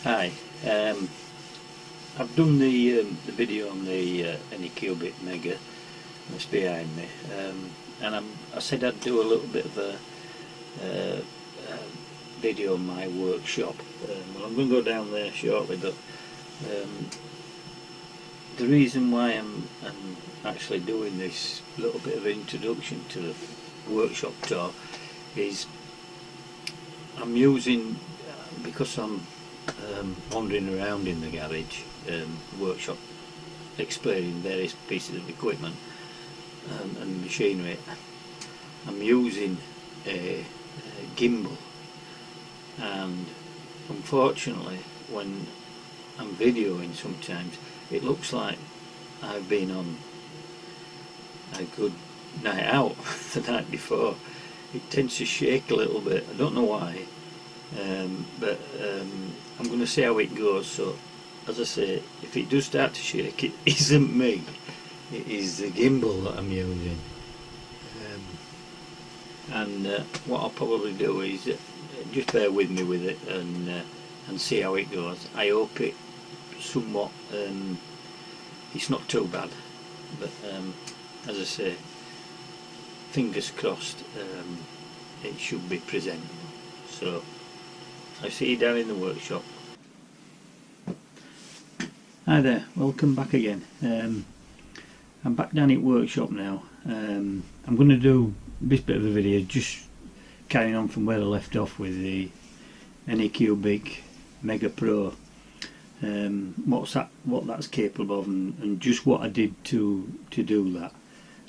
Hi, I've done the video on the Anycubic Mega that's behind me, and I said I'd do a little bit of a video on my workshop. Well, I'm going to go down there shortly, but the reason why I'm actually doing this little bit of introduction to the workshop tour is I'm using, because I'm wandering around in the garage workshop explaining various pieces of equipment and machinery. I'm using a gimbal, and unfortunately when I'm videoing sometimes it looks like I've been on a good night out the night before. It tends to shake a little bit, I don't know why, but I'm going to see how it goes. So as I say, if it does start to shake, it isn't me, it is the gimbal that I'm using. What I'll probably do is just bear with me with it and see how it goes. I hope it somewhat, it's not too bad, but as I say, fingers crossed, it should be presentable. So I see you down in the workshop. Hi there, welcome back again. I'm back down at workshop now. I'm going to do this bit of a video just carrying on from where I left off with the Anycubic Mega Pro. What that's capable of, and just what I did to do that.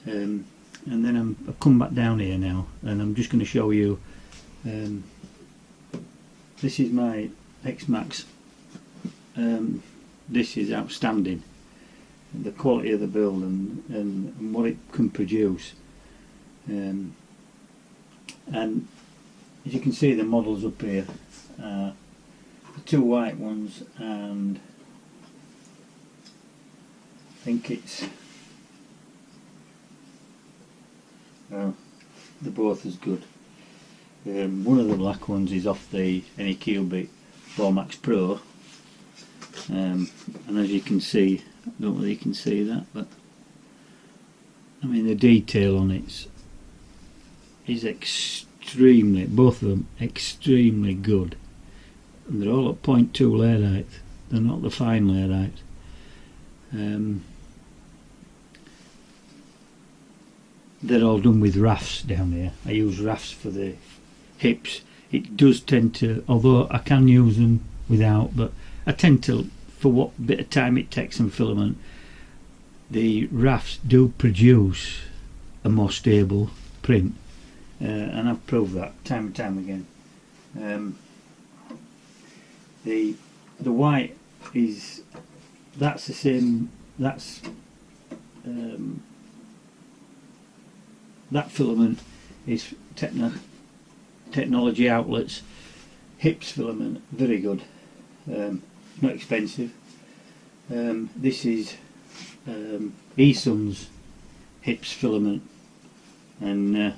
And then I've come back down here now, and I'm just going to show you. This is my X-Max. This is outstanding, the quality of the build and what it can produce. And as you can see, the models up here, the two white ones, and I think it's, well, they're both as good. One of the black ones is off the Anycubic 4Max Pro, and as you can see, I don't know whether you can see that, but I mean the detail on it is extremely, both of them extremely good, and they're all at 0.2 layrite. They're not the fine layrite. They're all done with rafts down here. I use rafts for the hips. It does tend to, although I can use them without, but I tend to, for what bit of time it takes some filament, the rafts do produce a more stable print, and I've proved that time and time again. The white is, that's the same, that's that filament is Technology Outlets Hips filament, very good, not expensive. This is Esun's Hips filament, and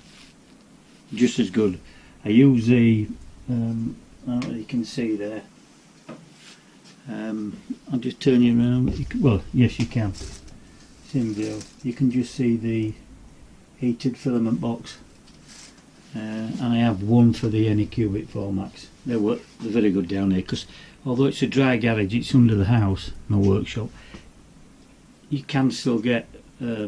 just as good. I use the, I don't know if you can see there, I'll just turn you around. Well, yes you can, same view. You can just see the heated filament box, and I have one for the Anycubic 4Max. They're very good down here, because although it's a dry garage, it's under the house, my workshop, you can still get a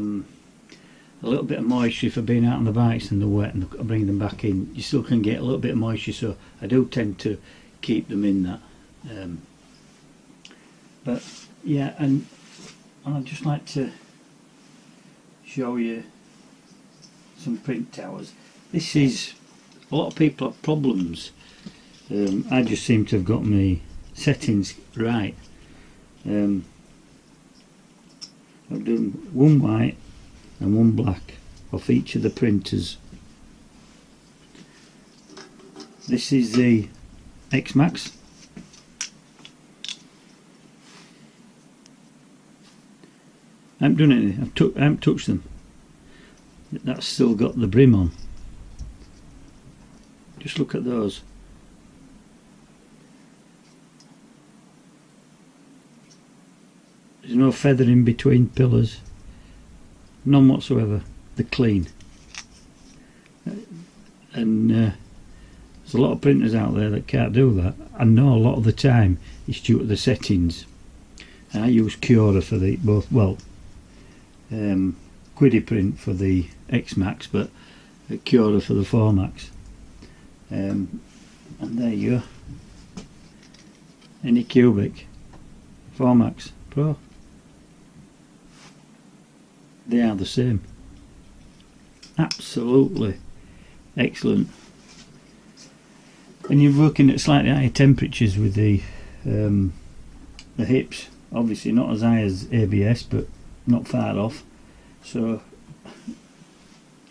little bit of moisture for being out on the bikes and the wet, and I bring them back in. You still can get a little bit of moisture, so I do tend to keep them in that. But yeah, and I'd just like to show you some print towers. This is, a lot of people have problems. I just seem to have got my settings right. I've done one white and one black off each of the printers. This is the X-Max. I haven't done anything, I haven't touched them. That's still got the brim on. Just look at those. There's no feathering between pillars, none whatsoever. They're clean. And there's a lot of printers out there that can't do that. I know a lot of the time it's due to the settings. And I use Cura for the both, well, Quidiprint for the X-Max, but Cura for the 4Max. And there you go. Anycubic 4Max Pro. They are the same. Absolutely excellent. And you're working at slightly higher temperatures with the hips. Obviously not as high as ABS, but not far off. So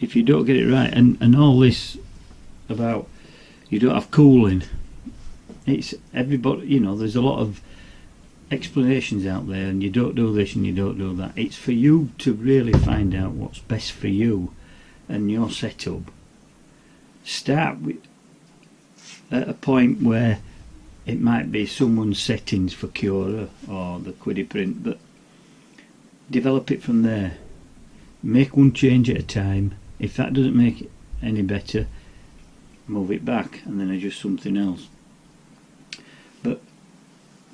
if you don't get it right, and all this about you don't have cooling, it's everybody, you know, there's a lot of explanations out there, and you don't do this and you don't do that. It's for you to really find out what's best for you and your setup. Start with at a point where it might be someone's settings for Cura or the Quidiprint, but develop it from there. Make one change at a time. If that doesn't make it any better, move it back and then adjust something else. But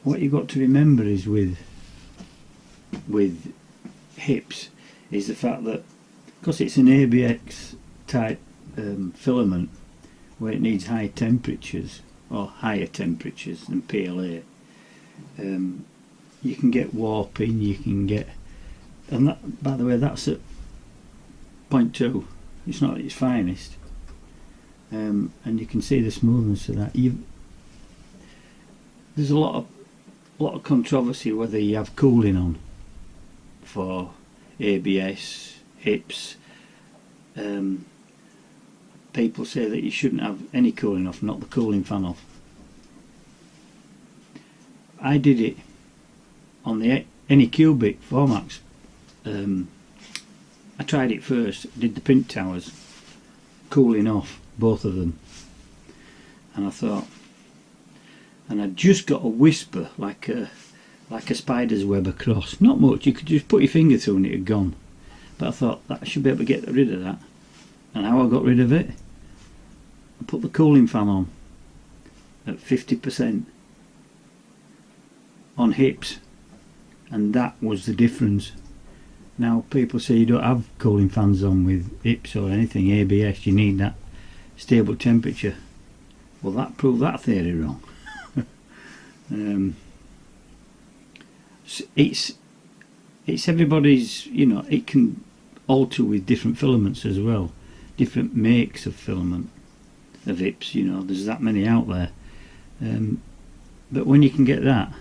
what you've got to remember is with hips is the fact that because it's an ABX type filament where it needs high temperatures or higher temperatures than PLA, you can get warping, you can get, and that, by the way, that's at 0.2. It's not at its finest, and you can see the smoothness of that. There's a lot of controversy whether you have cooling on for ABS hips. People say that you shouldn't have any cooling off, not the cooling fan off. I did it on the Anycubic 4Max. I tried it first, did the print towers, cooling off both of them, and I thought, and I just got a whisper like a spider's web across. Not much, you could just put your finger through and it had gone. But I thought that I should be able to get rid of that. And how I got rid of it? I put the cooling fan on at 50% on hips, and that was the difference. Now people say you don't have cooling fans on with hips or anything ABS, you need that stable temperature. Well, that proved that theory wrong. It's everybody's, you know, it can alter with different filaments as well, different makes of filament of hips, you know, there's that many out there, but when you can get that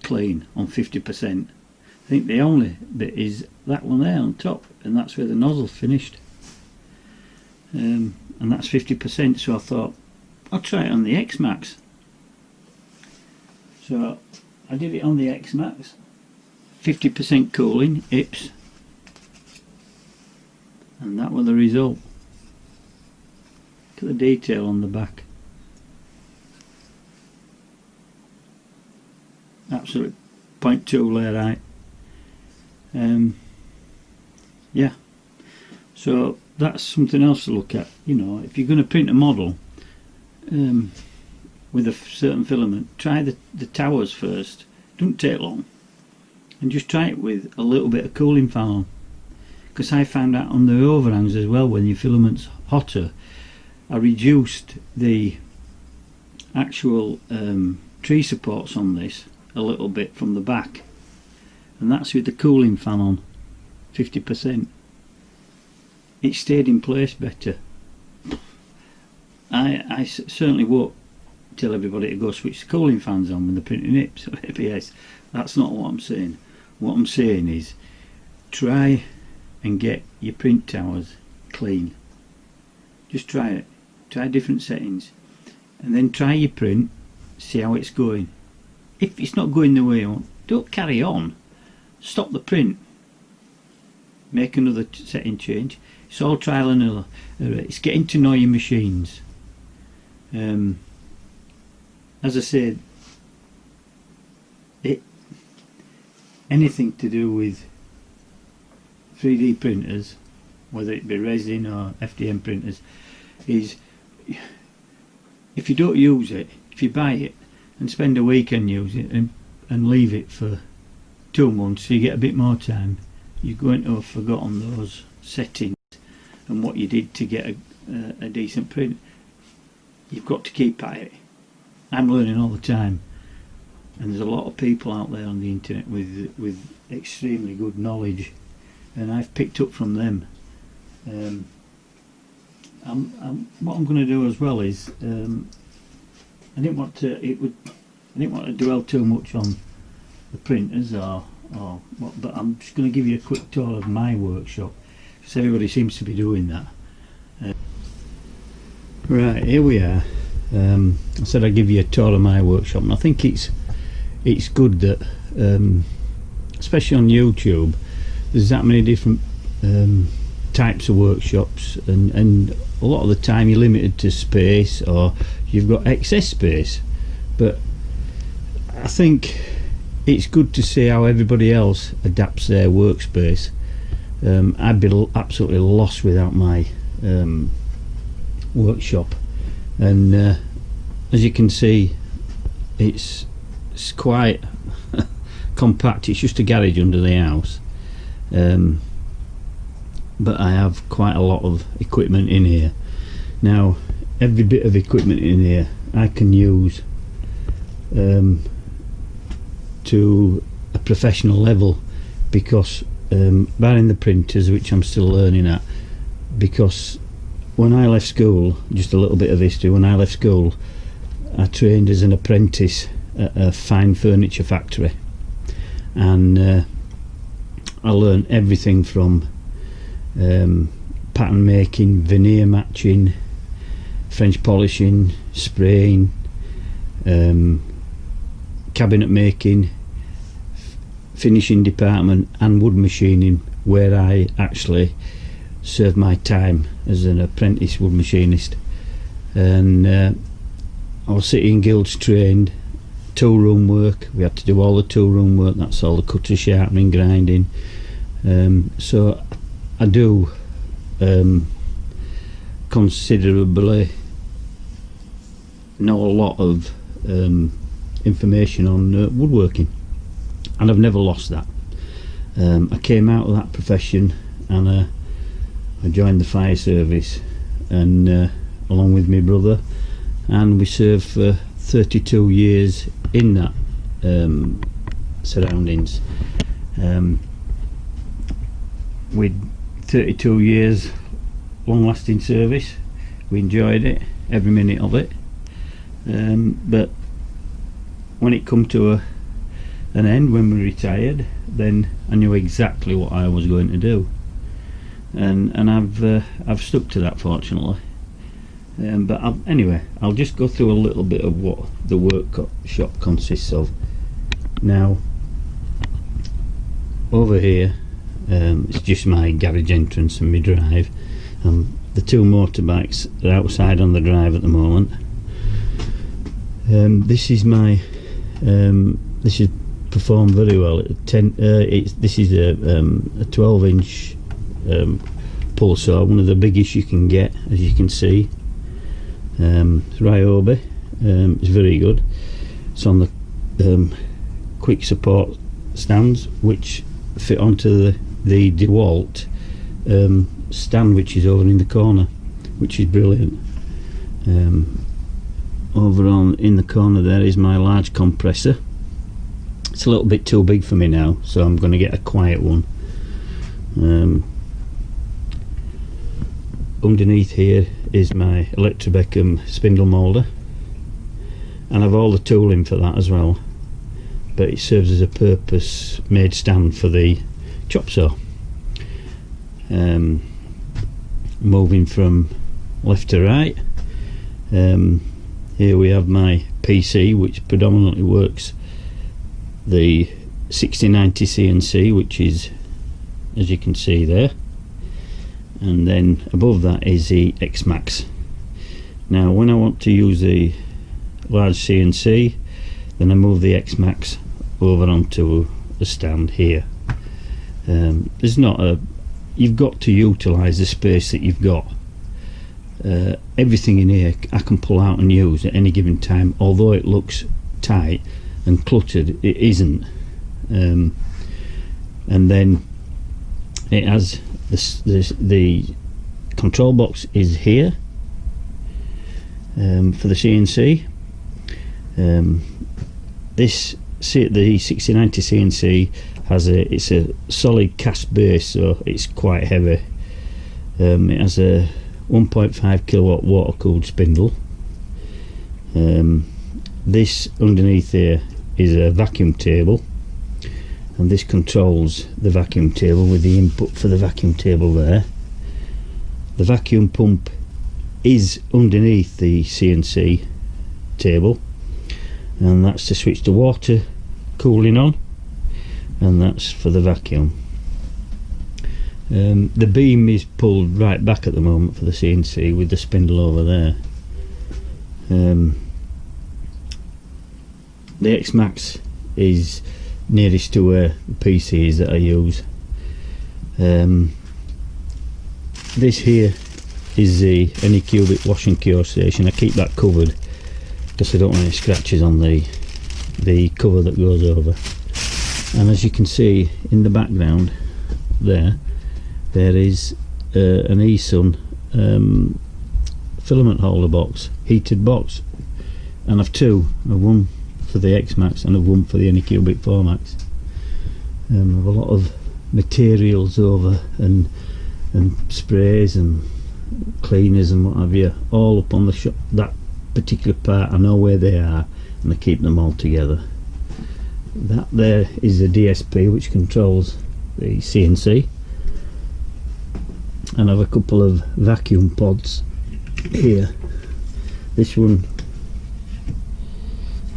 clean on 50%, I think the only bit is that one there on top, and that's where the nozzle's finished, and that's 50%. So I thought I'll try it on the X-Max. So I did it on the X-Max, 50% cooling, hips, and that was the result. Look at the detail on the back. Absolute 0.2 layer height. Yeah, so that's something else to look at. You know, if you're going to print a model with a certain filament, try the towers first. Don't take long, and just try it with a little bit of cooling fan on, because I found out on the overhangs as well, when your filament's hotter, I reduced the actual tree supports on this a little bit from the back, and that's with the cooling fan on 50%. It stayed in place better. I certainly won't tell everybody to go switch the cooling fans on when they're printing hips or ABS. That's not what I'm saying. What I'm saying is try and get your print towers clean. Just try it. Try different settings, and then try your print, see how it's going. If it's not going the way you want, don't carry on. Stop the print. Make another setting change. It's all trial and error. It's getting to know your machines. As I said, anything to do with 3D printers, whether it be resin or FDM printers, is if you don't use it, if you buy it and spend a weekend using it and leave it for 2 months, so you get a bit more time, you're going to have forgotten those settings and what you did to get a decent print. You've got to keep at it. I'm learning all the time, and there's a lot of people out there on the internet with extremely good knowledge, and I've picked up from them. What I'm going to do as well is I didn't want to dwell too much on the printers or what, but I'm just going to give you a quick tour of my workshop, because everybody seems to be doing that. Right, here we are. I said I'd give you a tour of my workshop, and I think it's good that, especially on YouTube, there's that many different types of workshops, and a lot of the time you're limited to space, or you've got excess space. But I think it's good to see how everybody else adapts their workspace. I'd be absolutely lost without my workshop, and as you can see, it's quite compact. It's just a garage under the house, but I have quite a lot of equipment in here. Now, every bit of equipment in here I can use to a professional level, because barring the printers, which I'm still learning at, because when I left school, just a little bit of history, when I left school I trained as an apprentice at a fine furniture factory, and I learned everything from pattern making, veneer matching, French polishing, spraying, cabinet making, finishing department, and wood machining, where I actually served my time as an apprentice wood machinist. And I was City and Guilds trained. Tool room work, we had to do all the tool room work, that's all the cutter, sharpening, grinding. So I do considerably know a lot of information on woodworking, and I've never lost that. I came out of that profession, and I joined the fire service, and along with my brother, and we served for 32 years in that surroundings. With 32 years long lasting service, we enjoyed it, every minute of it, but when it come to an end, when we retired, then I knew exactly what I was going to do, and I've stuck to that, fortunately. But anyway, I'll just go through a little bit of what the workshop consists of. Now, over here, it's just my garage entrance and my drive. The two motorbikes are outside on the drive at the moment. This is my this is performed very well at 10. This is a 12-inch pull saw, one of the biggest you can get, as you can see. Ryobi, it's very good. It's on the quick support stands, which fit onto the DeWalt stand, which is over in the corner, which is brilliant. Over on in the corner there is my large compressor. It's a little bit too big for me now, so I'm going to get a quiet one. Underneath here is my Electrobecum spindle moulder, and I've all the tooling for that as well, but it serves as a purpose made stand for the chop saw. Moving from left to right, here we have my PC, which predominantly works the 6090 CNC, which is, as you can see there, and then above that is the X-Max. Now when I want to use the large CNC, then I move the X-Max over onto the stand here. There's not a, you've got to utilise the space that you've got. Everything in here I can pull out and use at any given time, although it looks tight and cluttered, it isn't. And then it has the control box is here for the CNC. This the 6090 CNC has it's a solid cast base, so it's quite heavy. It has a 1.5 kilowatt water cooled spindle. This underneath here is a vacuum table, and this controls the vacuum table with the input for the vacuum table there. The vacuum pump is underneath the CNC table, and that's to switch the water cooling on, and that's for the vacuum. The beam is pulled right back at the moment for the CNC with the spindle over there. The X-Max is nearest to where the PC is that I use. This here is the Anycubic wash and cure station. I keep that covered because I don't want any scratches on the cover that goes over. And as you can see in the background there is an eSun filament holder box, heated box, and I've two, one for the X-Max and one for the Anycubic 4Max. I have a lot of materials over and sprays and cleaners and what have you, all up on the shop. That particular part I know where they are, and I keep them all together. That there is a DSP which controls the CNC, and I have a couple of vacuum pods here. This one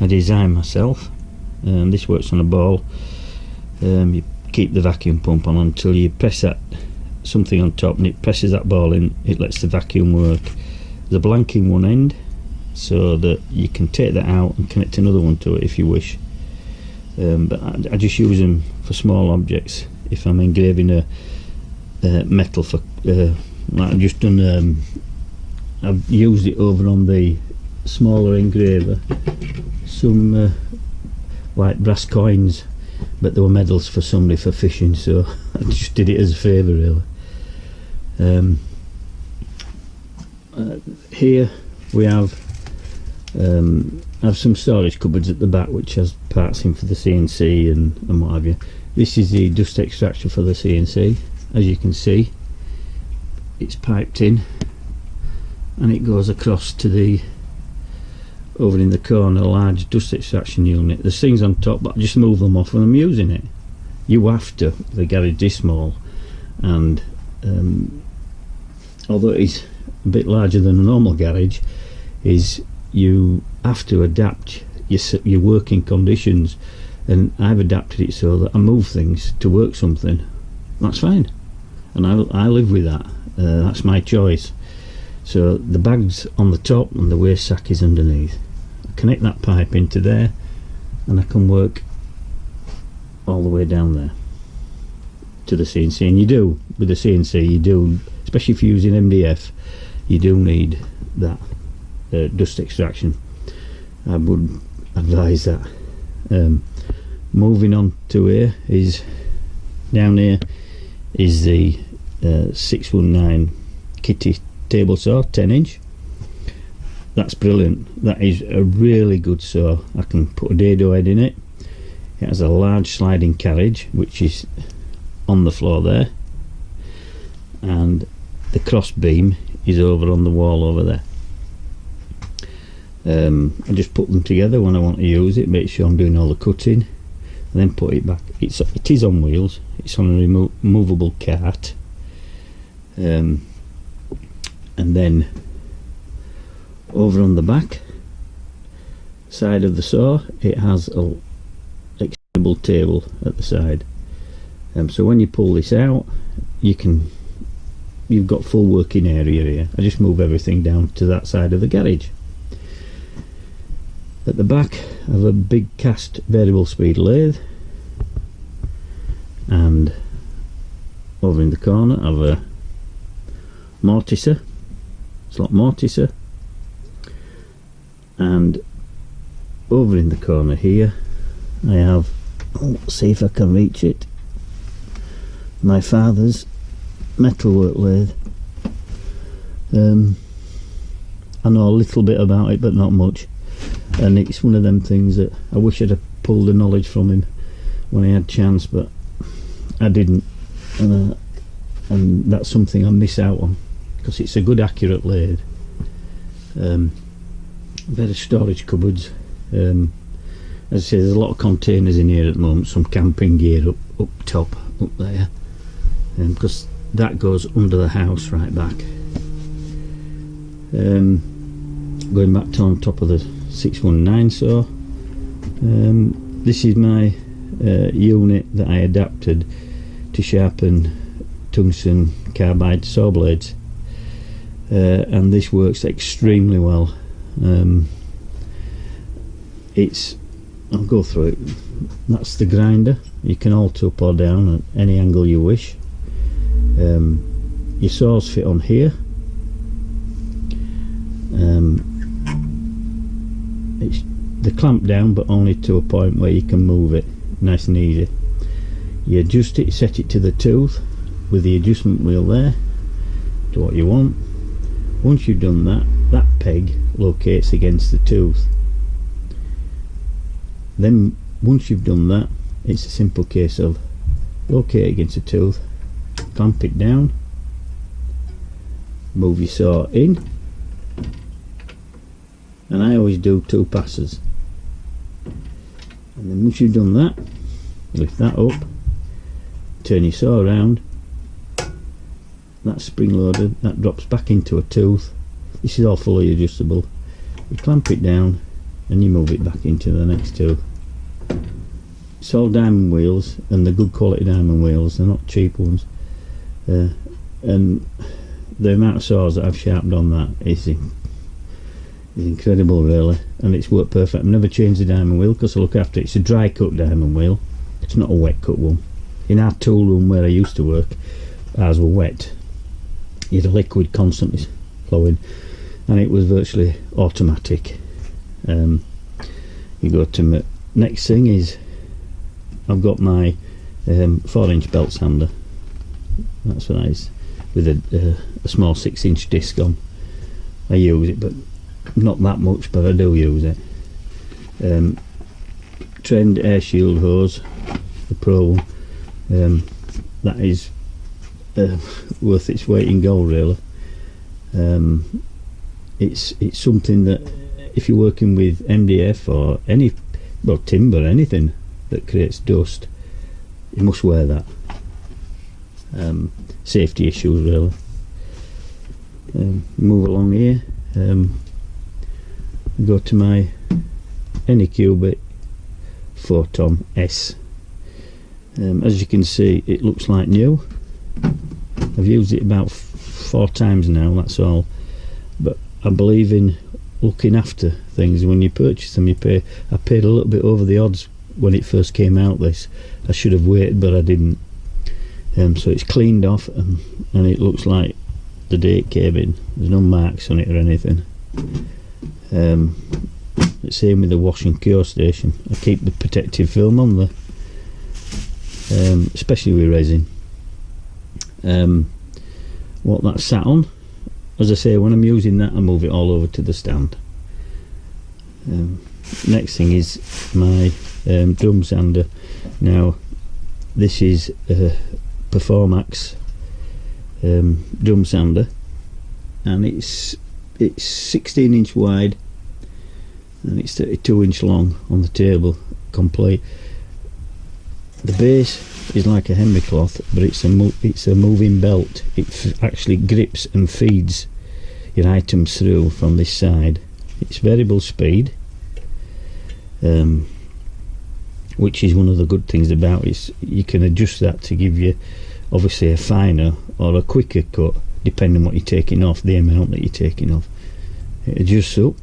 I designed myself. This works on a ball. You keep the vacuum pump on until you press that something on top, and it presses that ball in. It lets the vacuum work. There's a blank in one end, so that you can take that out and connect another one to it if you wish. But I just use them for small objects. If I'm engraving a metal for like I've just done, I've used it over on the smaller engraver, some like brass coins, but they were medals for somebody for fishing, so I just did it as a favour really. Here we have some storage cupboards at the back which has parts in for the CNC and what have you. This is the dust extractor for the CNC. As you can see, it's piped in and it goes across to the, over in the corner, large dust extraction unit. There's things on top, but I just move them off when I'm using it. You have to, the garage is small, and although it's a bit larger than a normal garage, is you have to adapt your working conditions, and I've adapted it so that I move things to work something. That's fine, and I live with that. That's my choice. So the bag's on the top and the waste sack is underneath. I connect that pipe into there, and I can work all the way down there to the CNC. And you do, with the CNC, you do, especially if you're using MDF, you do need that dust extraction. I would advise that. Moving on to here is, down here is the 619 Kitty table saw, 10-inch. That's brilliant. That is a really good saw. I can put a dado head in it. It has a large sliding carriage which is on the floor there, and the cross beam is over on the wall over there. I just put them together when I want to use it, make sure I'm doing all the cutting, and then put it back. It is on wheels. It's on a removable cart, and then over on the back side of the saw it has a extendable table at the side, so when you pull this out you've got full working area here. I just move everything down to that side of the garage. At the back I have a big cast variable speed lathe, and over in the corner I have a mortiser, slot mortiser, and over in the corner here I have, let's see if I can reach it, my father's metalwork lathe. I know a little bit about it but not much, and it's one of them things that I wish I'd have pulled the knowledge from him when I had chance, but I didn't, and that's something I miss out on, because it's a good accurate lathe. Better storage cupboards. As I say, there's a lot of containers in here at the moment, some camping gear up top, up there, because that goes under the house right back. Going back to on top of the 619 saw, this is my unit that I adapted to sharpen tungsten carbide saw blades, and this works extremely well. I'll go through it. That's the grinder. You can alter up or down at any angle you wish. Your saws fit on here. They clamp down, but only to a point where you can move it nice and easy. You adjust it, set it to the tooth with the adjustment wheel there to what you want. Once you've done that, that peg locates against the tooth. Then once you've done that, it's a simple case of locate against the tooth, clamp it down, move your saw in, and I always do 2 passes. And then once you've done that, lift that up, turn your saw around, that's spring loaded, that drops back into a tooth. This is all fully adjustable. You clamp it down and you move it back into the next tooth. It's all diamond wheels, and they're good quality diamond wheels, they're not cheap ones. And the amount of saws that I've sharpened on that is incredible really, and it's worked perfect. I've never changed the diamond wheel because I look after it. It's a dry cut diamond wheel, it's not a wet cut one. In our tool room where I used to work, ours were wet. You had a liquid constantly flowing, and it was virtually automatic. You go to my next thing is I've got my 4-inch belt sander. That's what that is, with a small 6-inch disc on. I use it, but not that much, but I do use it. Trend air shield hose, the Pro one, that is worth its weight in gold really. It's something that if you're working with MDF or any, well, timber, anything that creates dust, you must wear that. Safety issues really. Move along here, go to my Anycubic Photon S. As you can see, it looks like new. I've used it about 4 times now, that's all, but I believe in looking after things. When you purchase them, you pay. I paid a little bit over the odds when it first came out. This I should have waited, but I didn't. So it's cleaned off, and it looks like the day it came in. There's no marks on it or anything. It's same with the wash and cure station. I keep the protective film on there, especially with resin. What that's sat on, as I say, when I'm using that I move it all over to the stand. Next thing is my drum sander. Now this is a Performax drum sander, and it's 16-inch wide and it's 32-inch long on the table, complete. The base is like a Henry cloth, but it's a moving belt. It actually grips and feeds your items through from this side. It's variable speed, which is one of the good things about it. You can adjust that to give you obviously a finer or a quicker cut depending on what you're taking off, the amount that you're taking off. It adjusts up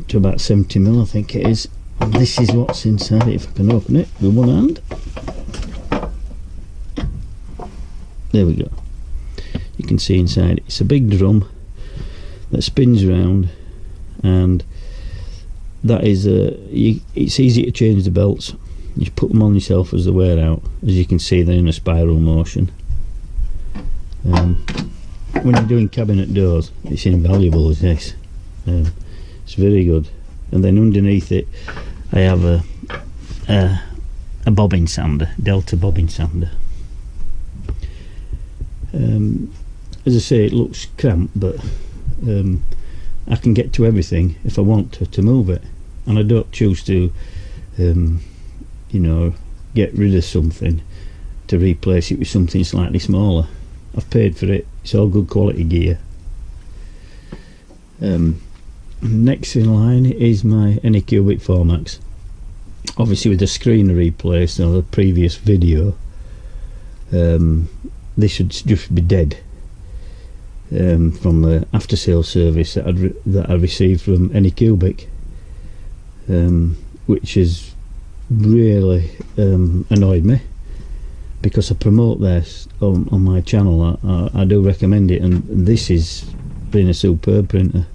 to about 70mm I think it is, And this is what's inside it, if I can open it with one hand. There we go. You can see inside it's a big drum that spins around, and that is it's easy to change the belts. You put them on yourself as they wear out. As you can see, they're in a spiral motion. When you're doing cabinet doors, it's invaluable as this. It's very good. And then underneath it I have a bobbin sander, Delta bobbin sander. As I say, it looks cramped, but I can get to everything if I want to move it, and I don't choose to you know, get rid of something to replace it with something slightly smaller. I've paid for it, it's all good quality gear. Next in line is my Anycubic 4Max. Obviously with the screen replaced on the previous video, this should just be dead from the after sales service that I received from Anycubic, which has really annoyed me, because I promote this on my channel. I do recommend it, and this is been a superb printer.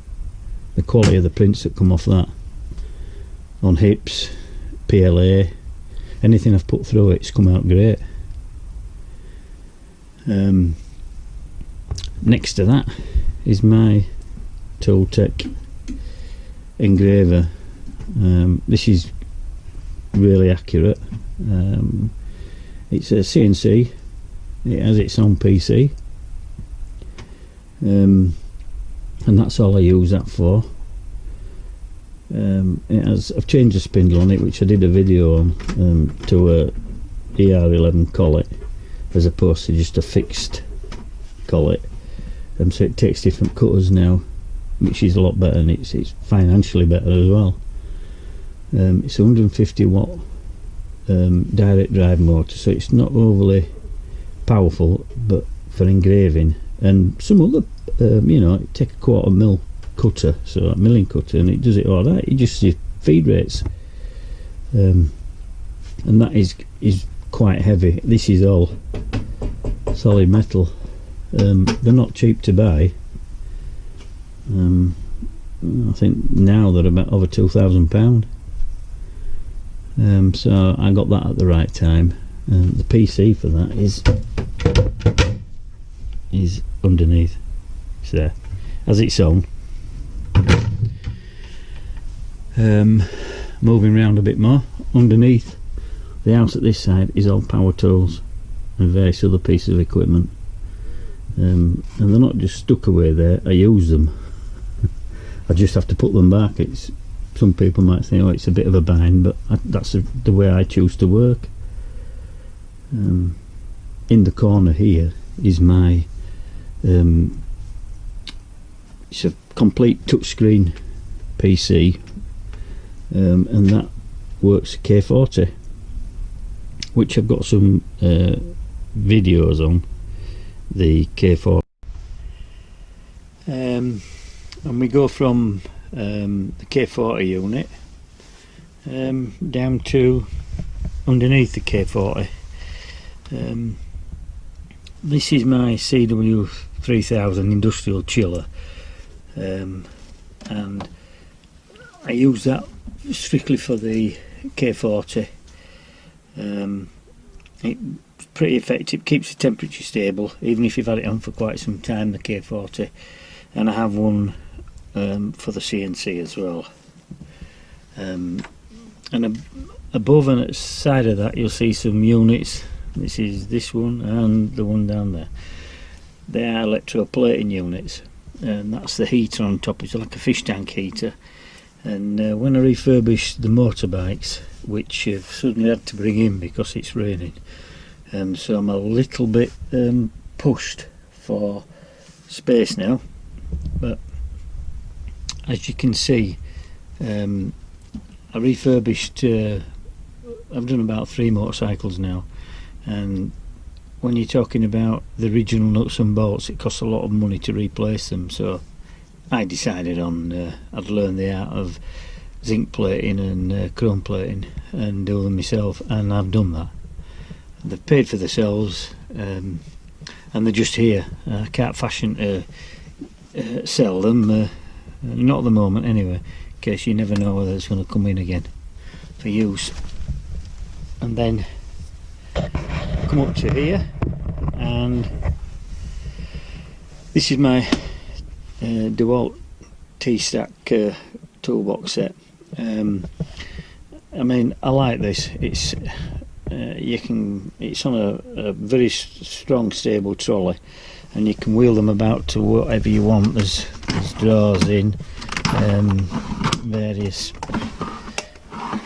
The quality of the prints that come off that on hips, PLA, anything I've put through it's come out great. Next to that is my Tooltech engraver. This is really accurate. It's a CNC, it has its own PC, and that's all I use that for. I've changed the spindle on it, which I did a video on, to a ER11 collet as opposed to just a fixed collet, so it takes different cutters now, which is a lot better, and it's financially better as well. It's a 150 watt direct drive motor, so it's not overly powerful, but for engraving and some other you know, take a 1/4 mil cutter, so a milling cutter, and it does it all right. It just your feed rates, and that is quite heavy. This is all solid metal. They're not cheap to buy. I think now they're about over £2,000. So I got that at the right time. The PC for that is underneath. It's there, has its own. Moving around a bit more, underneath the house at this side is all power tools and various other pieces of equipment, and they're not just stuck away there. I use them. I just have to put them back. Some people might think, oh, it's a bit of a bind, but that's the way I choose to work. In the corner here is my it's a complete touchscreen PC, and that works K40, which I've got some videos on the K40. And we go from the K40 unit down to underneath the K40. This is my CW3000 industrial chiller, and I use that strictly for the K40. It's pretty effective, keeps the temperature stable even if you've had it on for quite some time, the K40, and I have one for the CNC as well. And above and at the side of that you'll see some units. This is this one and the one down there. They are electroplating units, and that's the heater on top. It's like a fish tank heater, and when I refurbish the motorbikes, which I've suddenly had to bring in because it's raining, so I'm a little bit pushed for space now, but as you can see, I refurbished, I've done about 3 motorcycles now, and when you're talking about the original nuts and bolts, it costs a lot of money to replace them, so I decided on I'd learn the art of zinc plating and chrome plating and do them myself, and I've done that. They've paid for themselves, and they're just here. I can't fashion to sell them, not at the moment anyway, in case you never know whether it's going to come in again for use. And then come up to here, and this is my DeWalt T-Stack toolbox set. I mean, I like this. It's it's on a very strong, stable trolley, and you can wheel them about to whatever you want. There's drawers in, various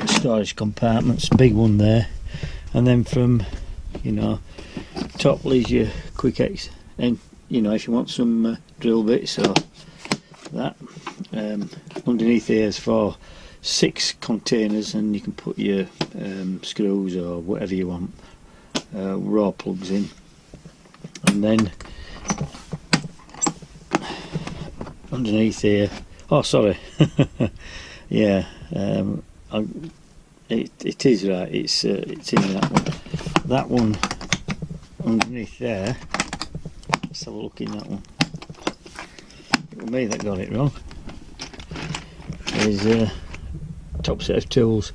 storage compartments, big one there, and then from, you know, top leaves your quick X, and you know, if you want some drill bits or that, underneath here is for 6 containers, and you can put your screws or whatever you want, raw plugs in. And then underneath here, oh sorry, yeah, it is right, it's in that one underneath there. Let's have a look in that one. It was me that got it wrong. There's top set of tools.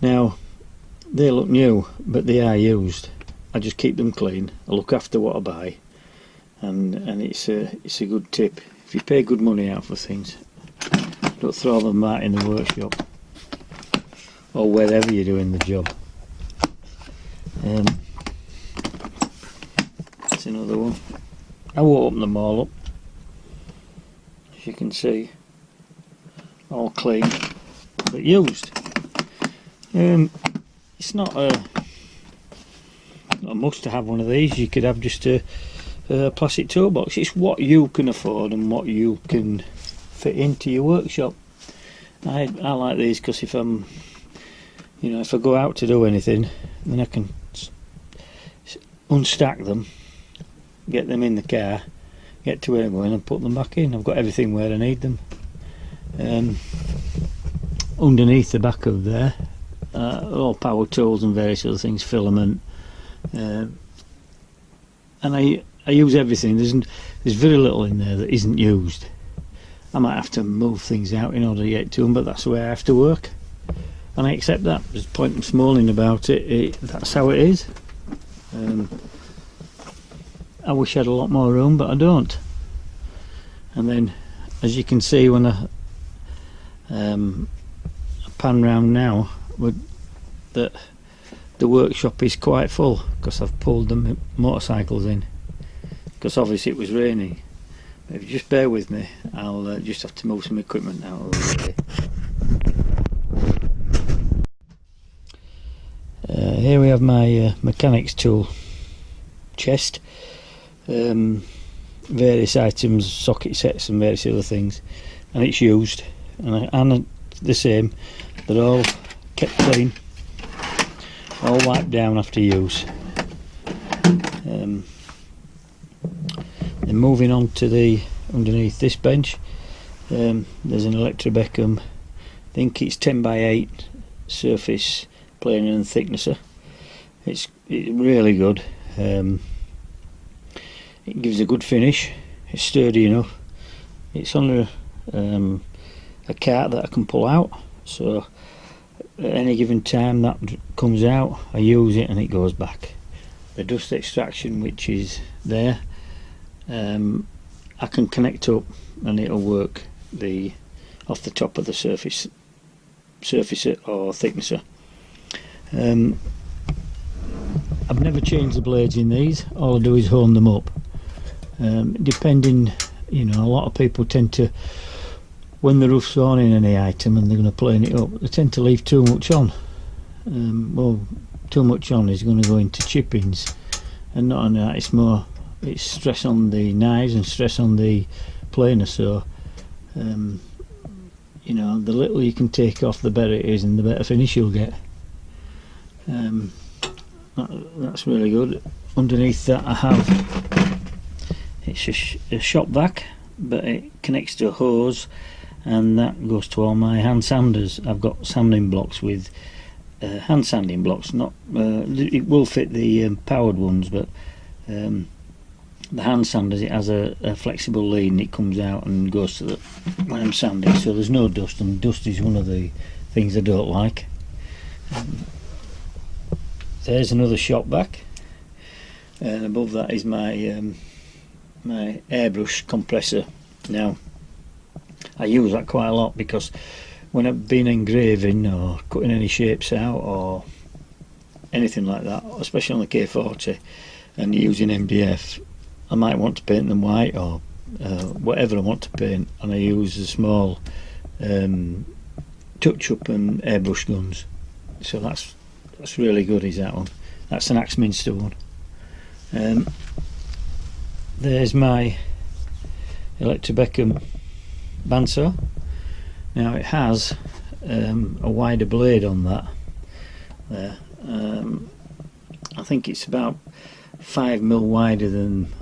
Now they look new, but they are used. I just keep them clean. I look after what I buy, and it's a good tip. If you pay good money out for things, don't throw them out in the workshop or wherever you're doing the job. That's another one. I won't open them all up. As you can see, all clean but used. It's not a must to have one of these. You could have just a plastic toolbox. It's what you can afford and what you can fit into your workshop. I like these because if I'm, you know, if I go out to do anything, then I can unstack them, get them in the car, get to where I'm going and put them back in. I've got everything where I need them. Underneath the back of there, all power tools and various other things, filament, and I use everything. There's very little in there that isn't used. I might have to move things out in order to get to them, but that's the way I have to work, and I accept that. There's point in smalling about it. That's how it is. I wish I had a lot more room, but I don't. And then, as you can see, when I pan round now, that the workshop is quite full because I've pulled the motorcycles in, because obviously it was raining. But if you just bear with me, I'll just have to move some equipment out of the way. Here we have my mechanics tool chest, various items, socket sets and various other things, and it's used, and the same, they're all kept clean, all wiped down after use. Then moving on to the underneath this bench, there's an Electrobecum, I think it's 10x8 surface planer and thicknesser. It's really good. It gives a good finish. It's sturdy enough. It's on a cart that I can pull out, so at any given time that comes out, I use it and it goes back. The dust extraction, which is there, I can connect up and it'll work off the top of the surfacer or thicknesser. I've never changed the blades in these. All I do is hone them up. Depending, you know, a lot of people tend to, when the roof's on in any item and they're going to plane it up, they tend to leave too much on. Well, too much on is going to go into chippings, and not on that. It's stress on the knives and stress on the planer. So, you know, the little you can take off, the better it is, and the better finish you'll get. That's really good. Underneath that I have, it's a shop vac, but it connects to a hose and that goes to all my hand sanders. I've got sanding blocks with hand sanding blocks. Not it will fit the powered ones, but the hand sanders, it has a flexible lead and it comes out and goes to the when I'm sanding, so there's no dust, and dust is one of the things I don't like. There's another shop vac, and above that is my my airbrush compressor. Now I use that quite a lot because when I've been engraving or cutting any shapes out or anything like that, especially on the K40 and using MDF, I might want to paint them white or whatever I want to paint, and I use a small touch-up and airbrush guns. So that's really good, is that one. That's an Axminster one. There's my Electrobeckham bandsaw. Now it has a wider blade on that there. I think it's about 5mm wider than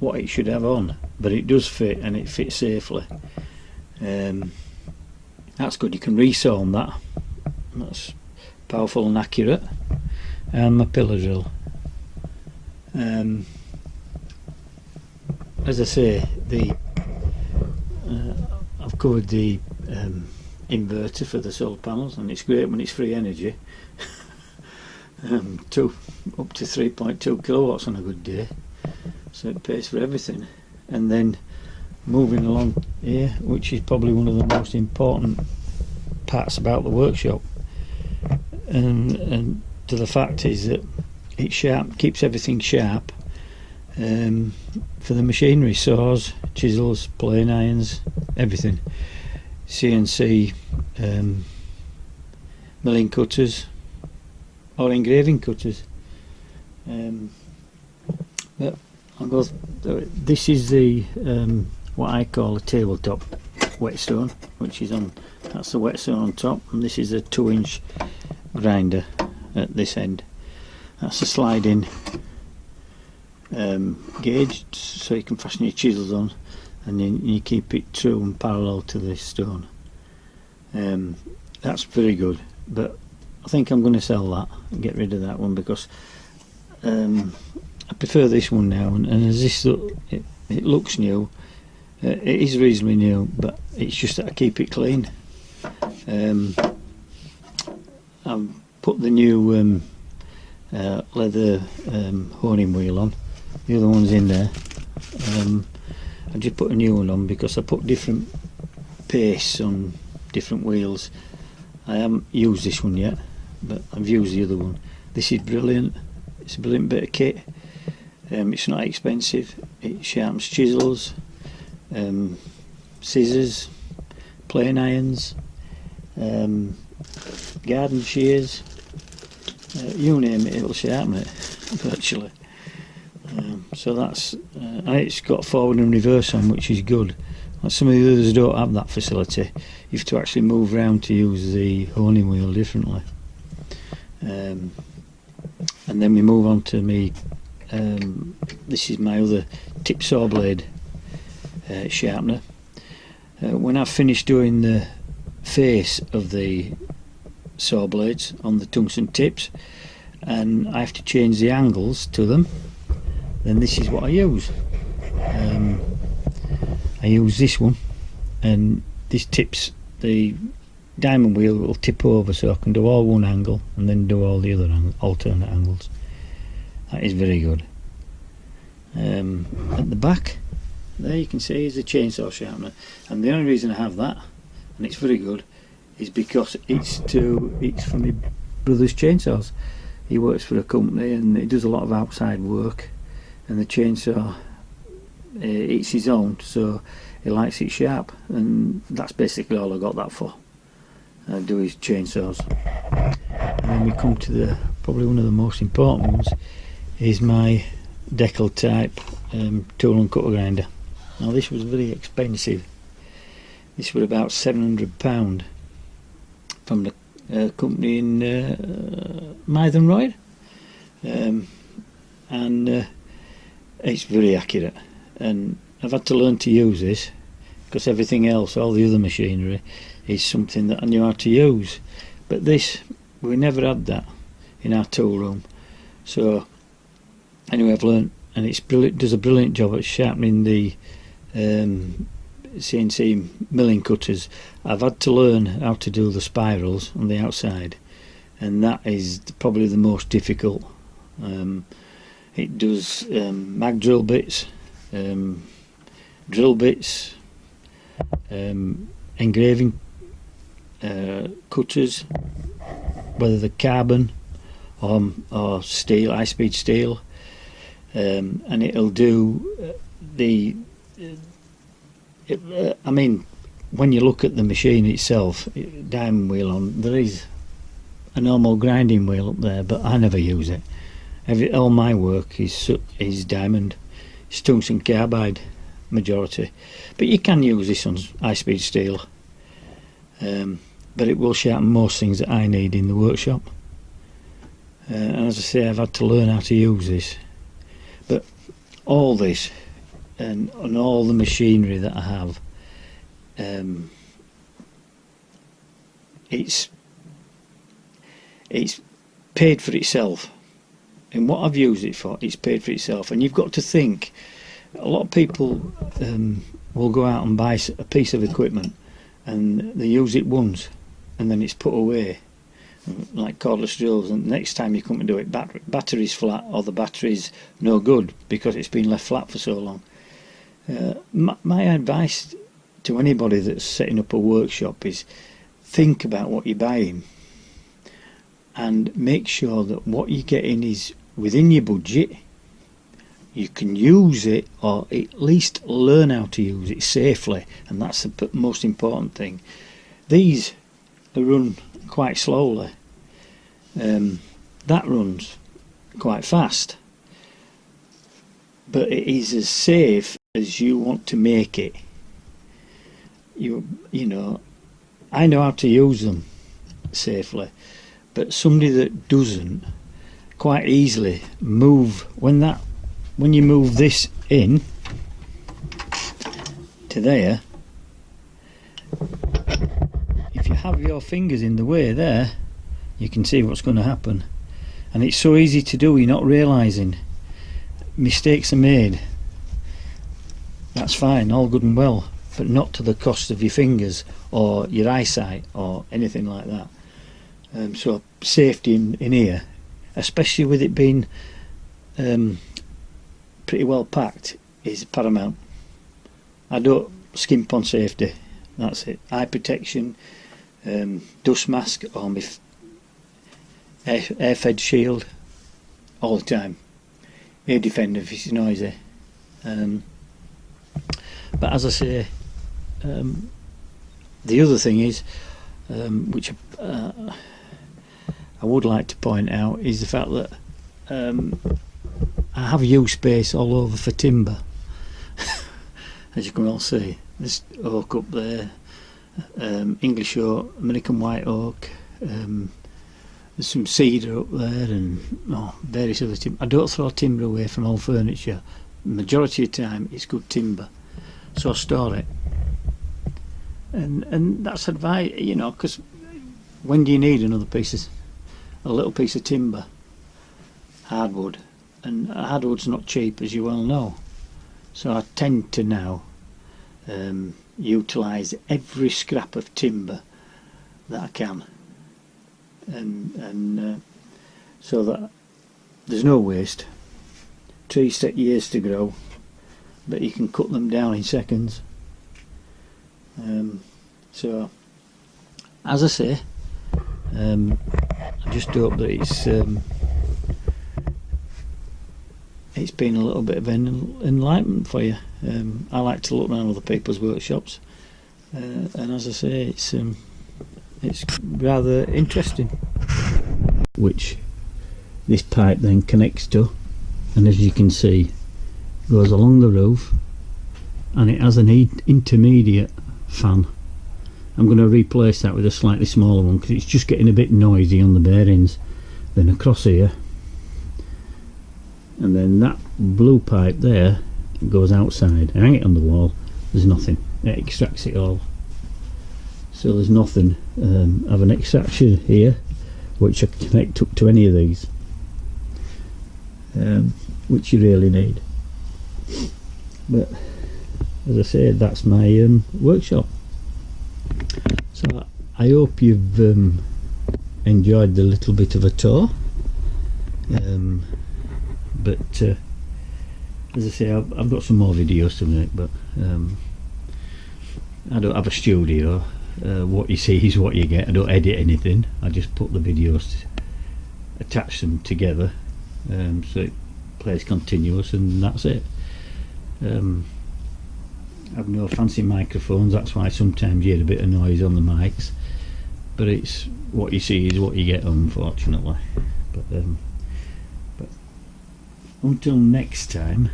what it should have on, but it does fit, and it fits safely. That's good. You can resaw on that. That's powerful and accurate. And my pillar drill. As I say, I've covered the inverter for the solar panels, and it's great when it's free energy. Up to 3.2 kilowatts on a good day, so it pays for everything. And then moving along here, which is probably one of the most important parts about the workshop, and to the fact is that it's sharp, keeps everything sharp for the machinery, saws, chisels, plane irons, everything, CNC milling cutters or engraving cutters. But I'll go. This is the what I call a tabletop whetstone, which is on. That's the whetstone on top, and this is a 2-inch grinder at this end. That's a sliding gauge, so you can fasten your chisels on, and then you keep it true and parallel to the stone. That's very good, but I think I'm going to sell that and get rid of that one, because I prefer this one now. And as this it looks new, it is reasonably new, but it's just that I keep it clean. I've put the new leather honing wheel on. The other one's in there. I just put a new one on because I put different pastes on different wheels. I haven't used this one yet, but I've used the other one. This is brilliant. It's a brilliant bit of kit. It's not expensive. It sharpens chisels, scissors, plane irons, garden shears, you name it, it'll sharpen it virtually. So that's and it's got forward and reverse on, which is good. Like some of the others don't have that facility. You have to actually move around to use the honing wheel differently. And then we move on to me. This is my other tip saw blade sharpener. When I've finished doing the face of the saw blades on the tungsten tips, and I have to change the angles to them, then this is what I use. I use this one, and this tips the diamond wheel will tip over, so I can do all one angle and then do all the other alternate angles. That is very good. At the back there you can see is a chainsaw sharpener, and the only reason I have that, and it's very good, is because it's for my brother's chainsaws. He works for a company and he does a lot of outside work, and the chainsaw it's his own, so he likes it sharp, and that's basically all I got that for. I do his chainsaws. And then we come to the probably one of the most important ones, is my decal type tool and cutter grinder. Now this was very expensive. This was about £700 from the company in Mythenroyd, and it's very accurate, and I've had to learn to use this because everything else, all the other machinery, is something that I knew how to use. But this, we never had that in our tool room. So anyway, I've learnt, and it's brilliant. Does a brilliant job at sharpening the CNC milling cutters. I've had to learn how to do the spirals on the outside, and that is probably the most difficult. It does mag drill bits, drill bits, engraving cutters, whether they're carbon or steel, high speed steel, and it'll do I mean, when you look at the machine itself, diamond wheel on, there is a normal grinding wheel up there, but I never use it. All my work is diamond, it's tungsten carbide majority, but you can use this on high speed steel, but it will sharpen most things that I need in the workshop. And as I say, I've had to learn how to use this, but all this and all the machinery that I have, it's paid for itself. And what I've used it for, it's paid for itself. And you've got to think, a lot of people will go out and buy a piece of equipment and they use it once and then it's put away, like cordless drills, and next time you come and do it, battery's flat, or the battery's no good because it's been left flat for so long. My advice to anybody that's setting up a workshop is think about what you're buying and make sure that what you're getting is within your budget. You can use it, or at least learn how to use it safely, and that's the most important thing. These run quite slowly, that runs quite fast, but it is as safe as you want to make it. You know, I know how to use them safely, but somebody that doesn't quite easily move, when you move this in to there, if you have your fingers in the way there, you can see what's going to happen. And it's so easy to do, you're not realising. Mistakes are made, that's fine, all good and well, but not to the cost of your fingers or your eyesight or anything like that. So safety in here, especially with it being pretty well packed, is paramount. I don't skimp on safety, that's it. Eye protection, dust mask on my air fed shield all the time, ear defender if it's noisy. But as I say, the other thing is, which I would like to point out, is the fact that I have use space all over for timber. As you can all see, there's oak up there, English oak, American white oak, there's some cedar up there, and various other timber. I don't throw timber away from old furniture. Majority of the time it's good timber, so I store it. And that's advice, you know, because when do you need a little piece of timber? Hardwood, and hardwood's not cheap, as you well know. So I tend to now utilise every scrap of timber that I can, and so that there's no waste. Trees take years to grow, but you can cut them down in seconds. So as I say, I just hope that it's been a little bit of an enlightenment for you. I like to look around other people's workshops, and as I say, it's rather interesting. Which this pipe then connects to, and as you can see, goes along the roof, and it has an intermediate fan. I'm going to replace that with a slightly smaller one because it's just getting a bit noisy on the bearings. Then across here, and then that blue pipe there goes outside. I hang it on the wall, there's nothing. it extracts it all. So there's nothing. I have an extraction here which I can connect up to any of these, which you really need. But as I said, that's my workshop. So I hope you've enjoyed the little bit of a tour. But as I say, I've got some more videos to make, but I don't have a studio. What you see is what you get. I don't edit anything. I just put the videos, attach them together, so it plays continuous, and that's it. I've no fancy microphones, that's why sometimes you hear a bit of noise on the mics, but it's what you see is what you get, unfortunately. But until next time,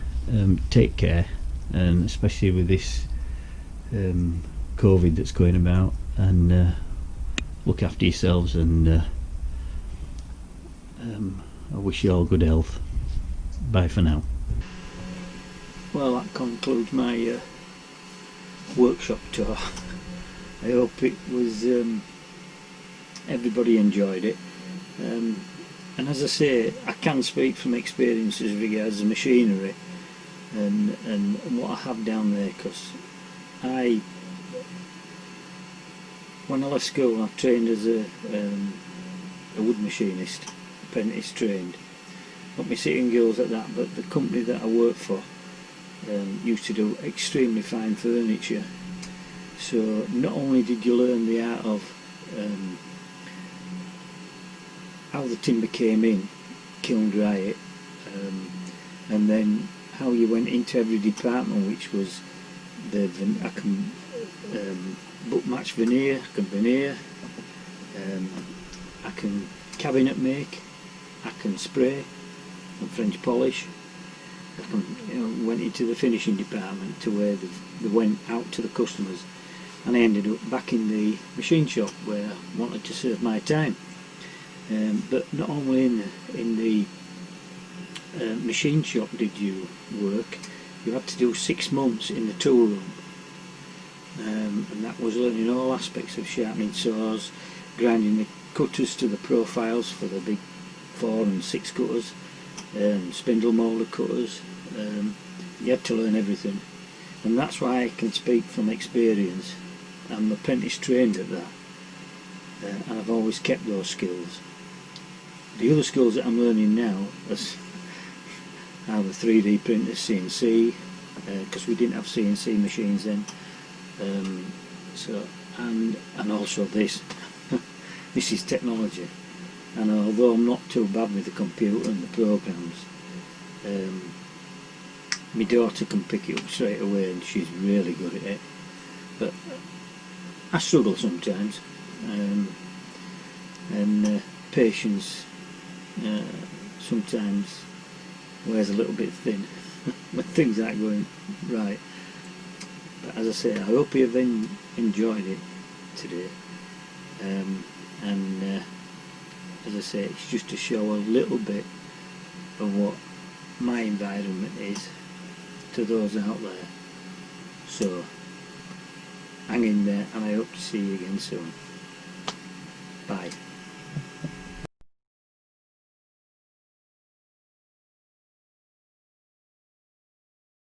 take care, and especially with this COVID that's going about, and look after yourselves, and I wish you all good health. Bye for now. Well, that concludes my workshop tour. I hope it was everybody enjoyed it, and as I say, I can speak from experience as regards the machinery and what I have down there, because when I left school I trained as a wood machinist, apprentice trained. Got my sitting girls at that, but the company that I worked for used to do extremely fine furniture. So not only did you learn the art of how the timber came in, kiln dry it, and then how you went into every department, which was I can book match veneer, I can veneer, I can cabinet make, I can spray and French polish. I can, went into the finishing department to where they went out to the customers, and I ended up back in the machine shop where I wanted to serve my time. But not only in the machine shop did you work, you had to do 6 months in the tool room, and that was learning all aspects of sharpening saws, grinding the cutters to the profiles for the big 4 and 6 cutters, spindle moulder cutters. You had to learn everything, and that's why I can speak from experience. I'm apprentice trained at that, and I've always kept those skills. The other skills that I'm learning now are the 3D printers, CNC, because we didn't have CNC machines then, so and also this this is technology, and although I'm not too bad with the computer and the programs, my daughter can pick it up straight away, and she's really good at it, but I struggle sometimes, and patience sometimes wears a little bit thin when things aren't going right. But as I say, I hope you've enjoyed it today, and as I say, it's just to show a little bit of what my environment is to those out there. So hang in there, and I hope to see you again soon. Bye.